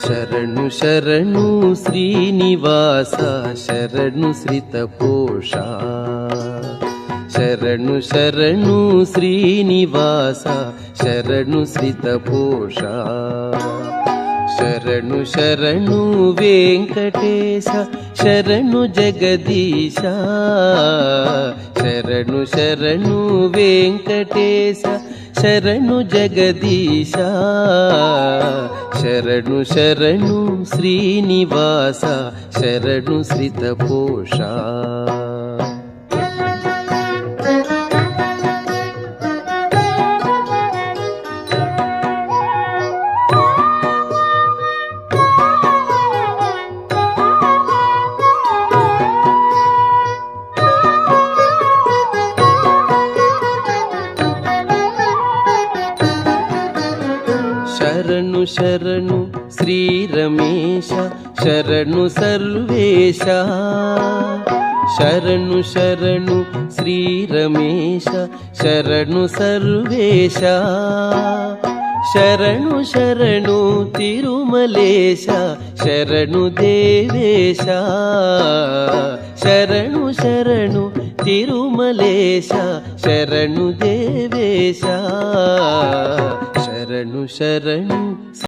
ಶರಣು ಶರಣು ಶ್ರೀನಿವಾಸ ಶರಣು ಶ್ರಿತಪೋಷ ಶರಣು ಶರಣು ಶ್ರೀನಿವಾಸ ಶರಣು ಶ್ರಿತಪೋಷ ಶರಣು ಶರಣು ವೆಂಕಟೇಶ ಶರಣು ಜಗದೀಶ ಶರಣು ಶರಣು ವೆಂಕಟೇಶ ಶರಣು ಜಗದೀಶ ಶರಣು ಶರಣು ಶ್ರೀನಿವಾಸ ಶರಣು ಶ್ರಿತಪೋಷ ಶರಣು ಶರಣು ಶ್ರೀ ರಮೇಶ ಶರಣು ಸರ್ವೇಶ ಶರಣು ಶರಣು ಶ್ರೀ ರಮೇಶ ಶರಣು ಸರ್ವೇಶ ಶರಣು ಶರಣು ತಿರುಮಲೇಶ ಶರಣು ದೇವೇಶ ಶರಣು ಶರಣು ತಿರುಮಲೇಶ ಶರಣು ದೇವೇಶ ಶರಣು ಶರಣು